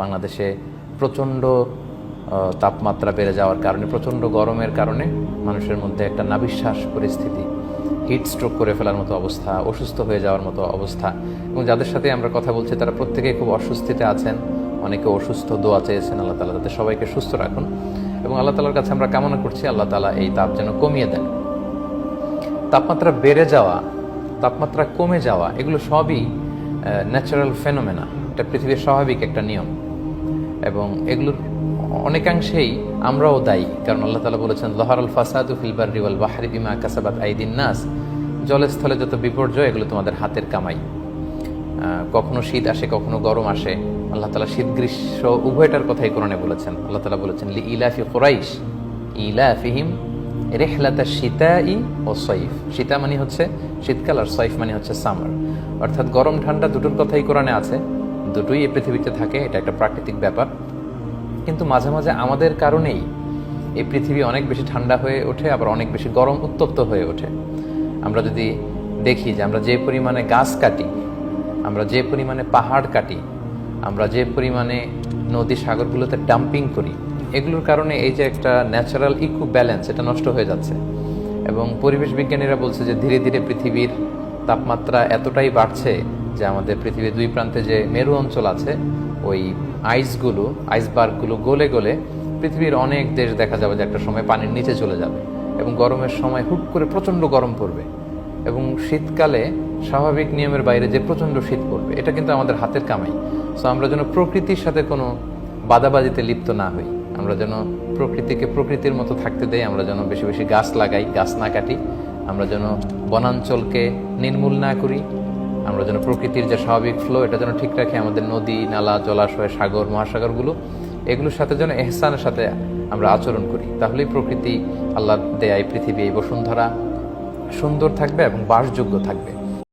বাংলাদেশে প্রচণ্ড তাপমাত্রা বেড়ে যাওয়ার কারণে, প্রচণ্ড গরমের কারণে মানুষের মধ্যে একটা নাভিশ্বাস পরিস্থিতি, হিট স্ট্রোক করে ফেলার মতো অবস্থা, অসুস্থ হয়ে যাওয়ার মতো অবস্থা। এবং যাদের সাথে আমরা কথা বলছি তারা প্রত্যেকেই খুব অস্বস্তিতে আছেন, অনেকে অসুস্থ, দোয়া চেয়েছেন আল্লাহ তাআলা তাদের সবাইকে সুস্থ রাখুন। এবং আল্লাহ তাআলার কাছে আমরা কামনা করছি আল্লাহ তাআলা এই তাপ যেন কমিয়ে দেন। তাপমাত্রা বেড়ে যাওয়া, তাপমাত্রা কমে যাওয়া, এগুলো সবই ন্যাচারাল ফেনোমেনা, এটা পৃথিবীর স্বাভাবিক একটা নিয়ম। এবং এগুলোর অনেকাংশেই আমরাও দায়ী, কারণ আল্লাহ তাআলা বলেছেন যহারাল ফাসাদু ফিল বাররি ওয়াল বাহরি বিমা কাসাবাত আইদিন নাস, জলে স্থলে যত বিপর্যয় এগুলো তোমাদের হাতের কামাই। কখনো শীত আসে, কখনো গরম আসে। আল্লাহ তাআলা শীত গ্রীষ্ম উভয়টার কথাই কোরআনে বলেছেন। আল্লাহ তাআলা বলেছেন লি ইলাফি কুরাইশ ইলাফিহিম রিহলাতাশ শিতাই ওয়াস সাইফ। শীতা মানে হচ্ছে শীতকাল, আর সাইফ মানে হচ্ছে সামার। অর্থাৎ গরম ঠান্ডা দুটোর কথাই কোরআনে আছে, দুটোই এই পৃথিবীতে থাকে, এটা একটা প্রাকৃতিক ব্যাপার। কিন্তু মাঝে মাঝে আমাদের কারণেই এই পৃথিবী অনেক বেশি ঠান্ডা হয়ে ওঠে, আবার অনেক বেশি গরম উত্তপ্ত হয়ে ওঠে। আমরা যদি দেখি যে আমরা যে পরিমাণে গাছ কাটি, আমরা যে পরিমাণে পাহাড় কাটি, আমরা যে পরিমাণে নদী সাগরগুলোতে ডাম্পিং করি, এগুলোর কারণে এই যে একটা ন্যাচারাল ইকো ব্যালেন্স, এটা নষ্ট হয়ে যাচ্ছে। এবং পরিবেশ বিজ্ঞানীরা বলছে যে ধীরে ধীরে পৃথিবীর তাপমাত্রা এতটাই বাড়ছে যে আমাদের পৃথিবীর দুই প্রান্তে যে মেরু অঞ্চল আছে, ওই আইসবার্গগুলো গলে গলে পৃথিবীর অনেক দেশ দেখা যাবে যে একটা সময় পানির নিচে চলে যাবে। এবং গরমের সময় হুট করে প্রচণ্ড গরম পড়বে, এবং শীতকালে স্বাভাবিক নিয়মের বাইরে যে প্রচণ্ড শীত পড়বে। এটা কিন্তু আমাদের হাতের কামাই। সো আমরা যেন প্রকৃতির সাথে কোনো বাদাবাজিতে লিপ্ত না হই, আমরা যেন প্রকৃতিকে প্রকৃতির মতো থাকতে দেই, আমরা যেন বেশি বেশি গাছ লাগাই, গাছ না কাটি, আমরা যেন বনাঞ্চলকে নির্মূল না করি, আমরা যেন প্রকৃতির যে স্বাভাবিক ফ্লো এটা যেন ঠিক রাখি। আমাদের নদী, নালা, জলাশয়, সাগর, মহাসাগরগুলো, এগুলোর সাথে যেন ইহসানের সাথে আমরা আচরণ করি। তাহলেই প্রকৃতি, আল্লাহর দেয়া এই পৃথিবী, এই বসুন্ধরা সুন্দর থাকবে এবং বাসযোগ্য থাকবে।